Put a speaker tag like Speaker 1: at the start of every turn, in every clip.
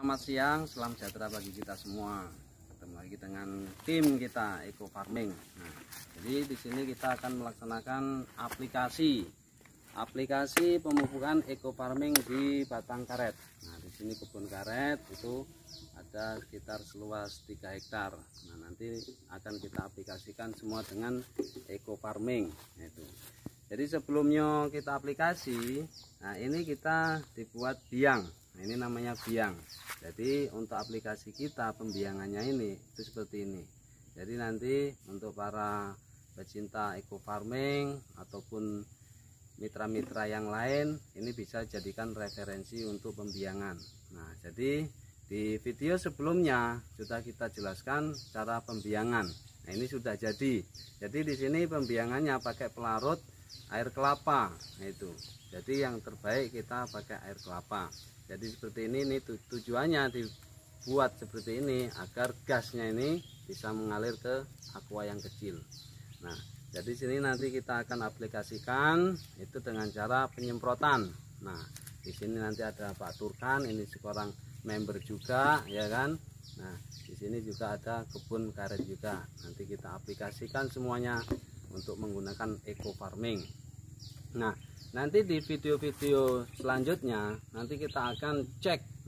Speaker 1: Selamat siang, salam sejahtera bagi kita semua. Ketemu lagi dengan tim kita Eco Farming. Nah, jadi di sini kita akan melaksanakan aplikasi pemupukan Eco Farming di batang karet. Nah, di sini kebun karet itu ada sekitar seluas 3 hektar. Nah, nanti akan kita aplikasikan semua dengan Eco Farming. Itu. Jadi sebelumnya kita aplikasi, nah ini kita dibuat biang. Nah, ini namanya biang. Jadi untuk aplikasi kita pembiangannya ini itu seperti ini. Jadi nanti untuk para pecinta Eco Farming ataupun mitra-mitra yang lain ini bisa jadikan referensi untuk pembiangan. Nah, jadi di video sebelumnya sudah kita jelaskan cara pembiangan. Nah, ini sudah jadi. Jadi di sini pembiangannya pakai pelarut air kelapa. Nah, itu. Jadi yang terbaik kita pakai air kelapa. Jadi seperti ini tujuannya dibuat seperti ini agar gasnya ini bisa mengalir ke aqua yang kecil. Nah, jadi sini nanti kita akan aplikasikan itu dengan cara penyemprotan. Nah, di sini nanti ada Pak Turkan, ini seorang member juga, ya kan. Nah, di sini juga ada kebun karet juga. Nanti kita aplikasikan semuanya untuk menggunakan Eco Farming. Nah, nanti di video-video selanjutnya nanti kita akan cek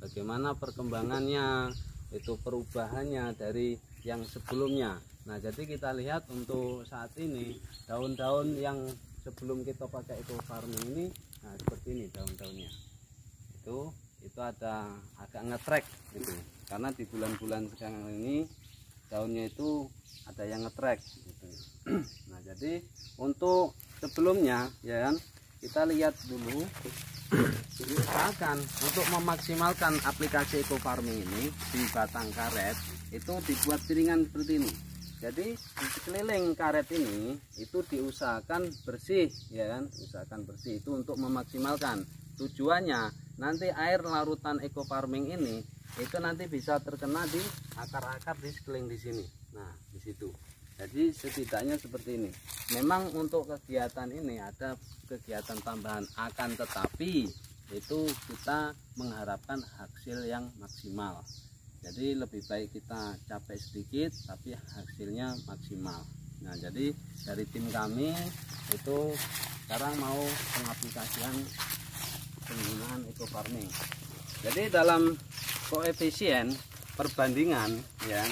Speaker 1: bagaimana perkembangannya, itu perubahannya dari yang sebelumnya. Nah, jadi kita lihat untuk saat ini daun-daun yang sebelum kita pakai Eco Farming ini, nah seperti ini daun-daunnya. Itu ada agak ngetrek gitu. Karena di bulan-bulan sekarang ini daunnya itu ada yang ngetrek gitu. Nah, jadi untuk sebelumnya ya kan kita lihat dulu, usahakan untuk memaksimalkan aplikasi Eco Farming ini di batang karet itu dibuat piringan seperti ini. Jadi di sekeliling karet ini itu diusahakan bersih, ya kan, usahakan bersih itu untuk memaksimalkan. Tujuannya nanti air larutan Eco Farming ini itu nanti bisa terkena di akar-akar di sekeliling di sini. Nah, di situ. Jadi setidaknya seperti ini. Memang untuk kegiatan ini ada kegiatan tambahan, akan tetapi itu kita mengharapkan hasil yang maksimal. Jadi lebih baik kita capek sedikit tapi hasilnya maksimal. Nah, jadi dari tim kami itu sekarang mau pengaplikasian penggunaan Eco Farming. Jadi dalam koefisien perbandingan ya,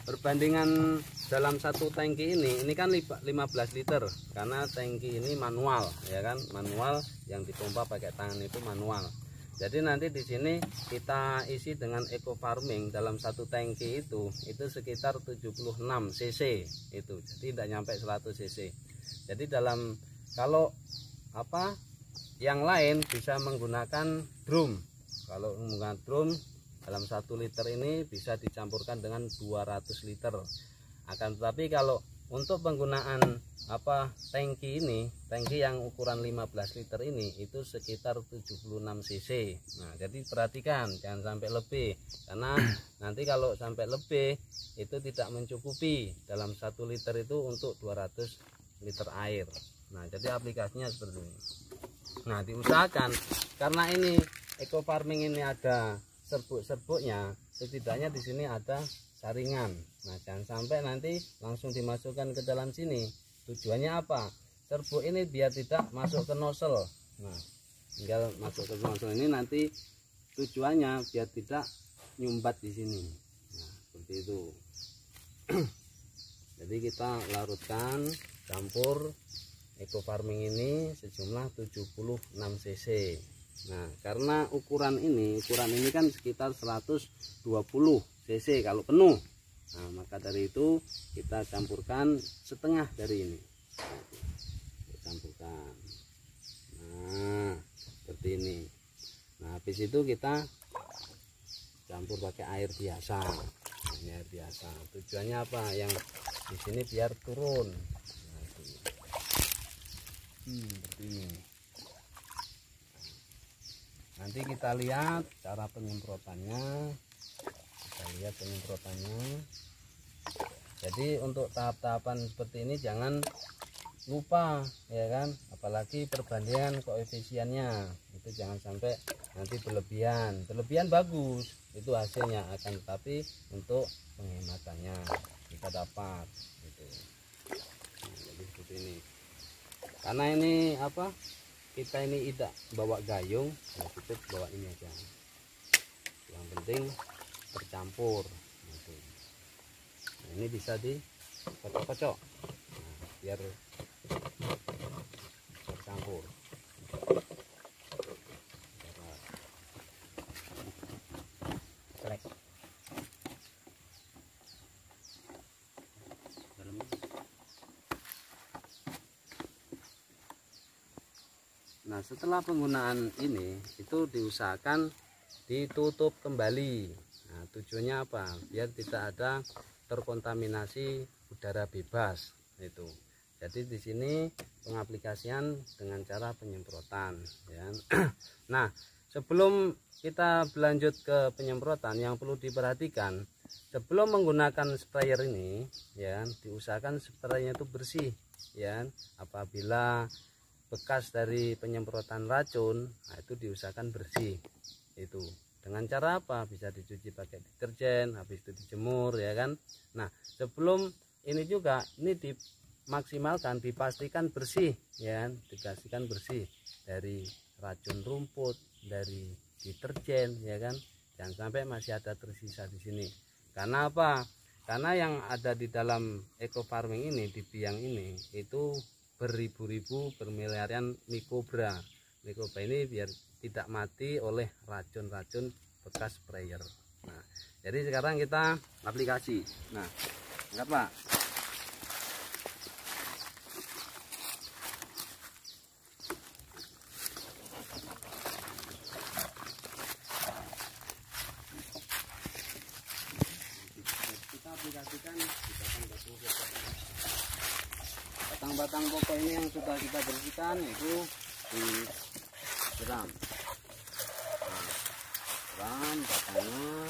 Speaker 1: perbandingan dalam satu tangki ini kan 15 liter karena tangki ini manual ya kan, manual yang dipompa pakai tangan itu manual. Jadi nanti di sini kita isi dengan Eco Farming dalam satu tangki itu sekitar 76 cc itu. Jadi tidak nyampe 100 cc. Jadi dalam kalau yang lain bisa menggunakan drum. Kalau menggunakan drum dalam 1 liter ini bisa dicampurkan dengan 200 liter. Akan tetapi kalau untuk penggunaan tangki ini, tangki yang ukuran 15 liter ini itu sekitar 76 cc. Nah, jadi perhatikan jangan sampai lebih, karena nanti kalau sampai lebih itu tidak mencukupi dalam 1 liter itu untuk 200 liter air. Nah, jadi aplikasinya seperti ini. Nah, diusahakan karena ini Eco Farming ini ada serbuk-serbuknya, setidaknya di sini ada saringan. Nah, jangan sampai nanti langsung dimasukkan ke dalam sini. Tujuannya apa? Serbuk ini biar tidak masuk ke nozzle. Nah, tinggal masuk ke nozzle ini nanti tujuannya biar tidak nyumbat di sini. Nah, seperti itu. Jadi kita larutkan campur Eco Farming ini sejumlah 76 cc. Nah, karena ukuran ini kan sekitar 120 cc kalau penuh. Nah, maka dari itu kita campurkan setengah dari ini. Kita campurkan. Nah, seperti ini. Nah, habis itu kita campur pakai air biasa. Nah, ini air biasa. Tujuannya apa? Yang di sini biar turun. Nah, seperti ini. Nanti kita lihat cara penyemprotannya. Jadi untuk tahap-tahapan seperti ini jangan lupa ya kan, apalagi perbandingan koefisiennya itu jangan sampai nanti berlebihan bagus, itu hasilnya akan, tetapi untuk penghematannya kita dapat gitu. Nah, jadi seperti ini. Karena ini apa? Kita ini tidak bawa gayung, ya cukup bawa ini aja. Yang penting tercampur. Gitu. Nah, ini bisa dikocok-kocok, nah, biar tercampur. Nah, setelah penggunaan ini itu diusahakan ditutup kembali. Nah, tujuannya apa? Biar tidak ada terkontaminasi udara bebas itu. Jadi di sini pengaplikasian dengan cara penyemprotan ya. Nah, sebelum kita berlanjut ke penyemprotan, yang perlu diperhatikan sebelum menggunakan sprayer ini ya, diusahakan sprayernya itu bersih ya. Apabila bekas dari penyemprotan racun, nah itu diusahakan bersih. Itu dengan cara apa? Bisa dicuci pakai deterjen, habis itu dijemur ya kan. Nah, sebelum ini juga ini dimaksimalkan, dipastikan bersih ya, dipastikan bersih dari racun rumput, dari deterjen ya kan. Jangan sampai masih ada tersisa di sini. Karena apa? Karena yang ada di dalam eco farming ini, di biang ini itu beribu-ribu, bermiliaran mikroba. Mikroba ini biar tidak mati oleh racun-racun bekas sprayer. Nah, jadi sekarang kita aplikasi. Nah, angkat Pak. Kita aplikasikan di batang-batang pokok. Batang-batang pokok ini yang sudah kita bersihkan itu disiram. Nah, batangnya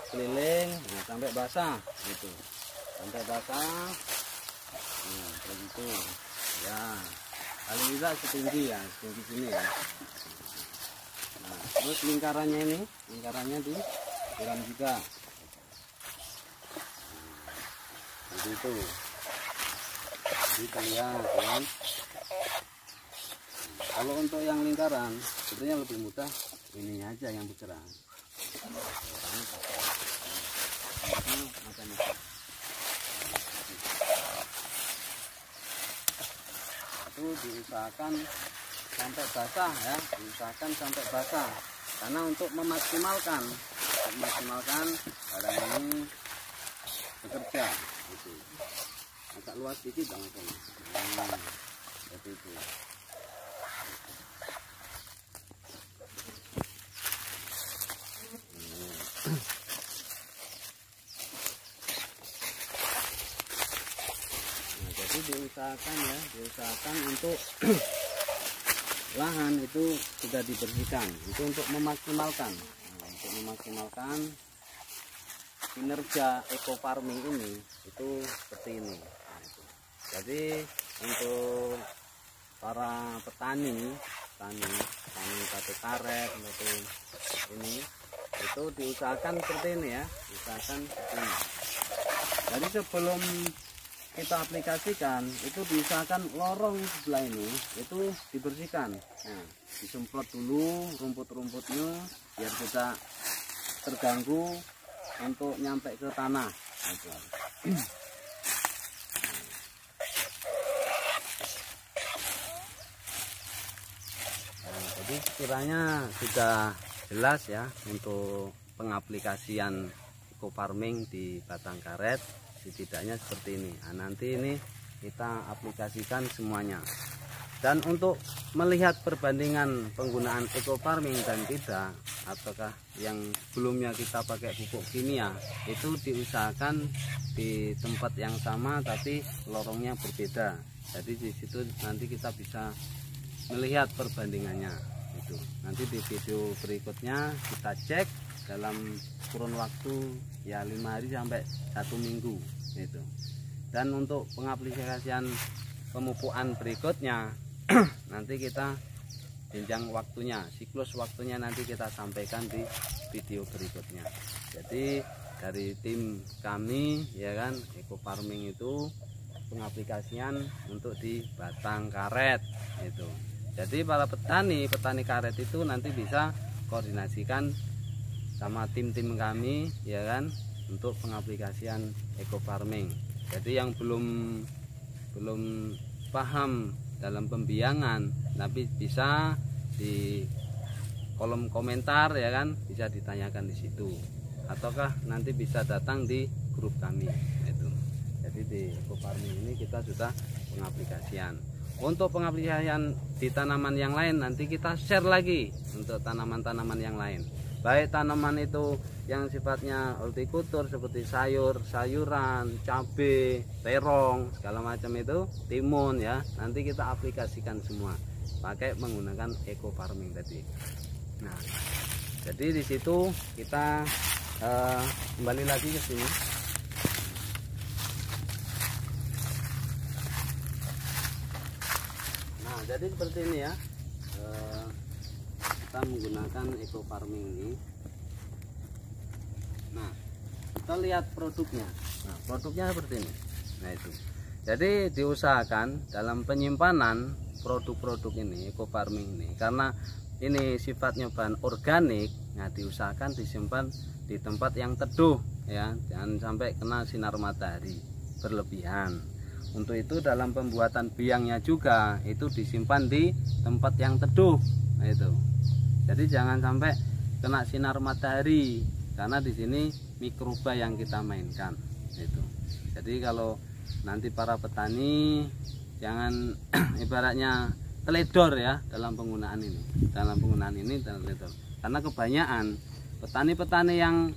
Speaker 1: keliling, nah, sampai basah gitu, sampai basah. Nah, begitu ya, paling tidak setinggi ya, setinggi sini ya. Nah, terus lingkarannya ini, lingkarannya disiram juga. Nah, itu kita lihat kan. Kalau untuk yang lingkaran sebenarnya lebih mudah, ini aja yang bergerak. Itu diusahakan sampai basah ya, diusahakan sampai basah. Karena untuk memaksimalkan barang ini bekerja gitu. Agak luas sedikit langsung. Nah, seperti itu. Nah, jadi diusahakan untuk lahan itu sudah dibersihkan. Itu untuk memaksimalkan. Nah, untuk memaksimalkan kinerja eco farming ini itu seperti ini. Jadi untuk para petani batu karet atau ini itu diusahakan seperti ini ya, diusahakan seperti ini. Jadi sebelum kita aplikasikan itu diusahakan lorong sebelah ini itu dibersihkan. Nah, disemprot dulu rumput-rumputnya biar tidak terganggu untuk nyampe ke tanah. Jadi kiranya sudah jelas ya untuk pengaplikasian eco farming di batang karet, setidaknya seperti ini. Nah, nanti ini kita aplikasikan semuanya. Dan untuk melihat perbandingan penggunaan eco farming dan tidak, apakah yang sebelumnya kita pakai pupuk kimia, itu diusahakan di tempat yang sama tapi lorongnya berbeda. Jadi di situ nanti kita bisa melihat perbandingannya. Itu nanti di video berikutnya kita cek dalam kurun waktu ya 5 hari sampai 1 minggu itu. Dan untuk pengaplikasian pemupukan berikutnya nanti kita jenjang waktunya, siklus waktunya nanti kita sampaikan di video berikutnya. Jadi dari tim kami ya kan, Eco Farming itu pengaplikasian untuk di batang karet itu. Jadi para petani karet itu nanti bisa koordinasikan sama tim-tim kami ya kan, untuk pengaplikasian Eco Farming. Jadi yang belum paham dalam pembiangan, tapi bisa di kolom komentar ya kan, bisa ditanyakan di situ, ataukah nanti bisa datang di grup kami itu. Jadi di Eco Farming ini kita sudah pengaplikasian. Untuk pengaplikasian di tanaman yang lain nanti kita share lagi untuk tanaman-tanaman yang lain. Baik tanaman itu yang sifatnya hortikultur seperti sayur, sayuran, cabai, terong, segala macam itu, timun ya. Nanti kita aplikasikan semua pakai menggunakan Eco Farming tadi. Nah, jadi di situ kita kembali lagi ke sini. Nah, jadi seperti ini ya. Kita menggunakan Eco Farming ini. Nah, kita lihat produknya. Nah, produknya seperti ini. Nah, itu. Jadi diusahakan dalam penyimpanan produk-produk ini, Eco Farming ini, karena ini sifatnya bahan organik, nah diusahakan disimpan di tempat yang teduh ya, jangan sampai kena sinar matahari berlebihan. Untuk itu dalam pembuatan biangnya juga itu disimpan di tempat yang teduh. Nah, itu. Jadi jangan sampai kena sinar matahari, karena di sini mikroba yang kita mainkan itu. Jadi kalau nanti para petani jangan ibaratnya teledor ya dalam penggunaan ini. Teledor. Karena kebanyakan petani-petani yang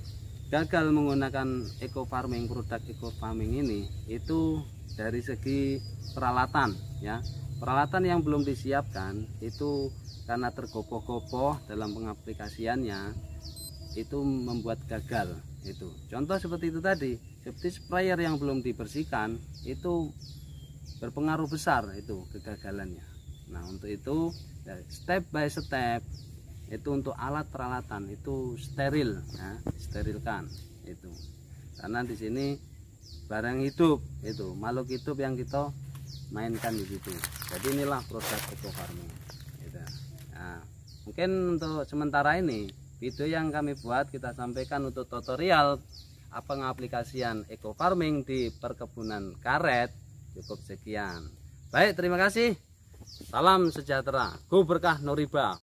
Speaker 1: gagal menggunakan Eco Farming, produk Eco Farming ini itu dari segi peralatan ya. Peralatan yang belum disiapkan itu karena tergopoh-gopoh dalam pengaplikasiannya itu membuat gagal itu. Contoh seperti itu tadi, seperti sprayer yang belum dibersihkan itu berpengaruh besar itu kegagalannya. Nah, untuk itu step by step itu untuk alat peralatan itu steril ya, sterilkan itu. Karena di sini barang hidup itu, makhluk hidup yang kita mainkan di situ. Jadi inilah produk Eco Farming. Gitu. Nah, mungkin untuk sementara ini video yang kami buat kita sampaikan untuk tutorial pengaplikasian Eco Farming di perkebunan karet cukup sekian. Baik, terima kasih. Salam sejahtera. Go berkah no riba.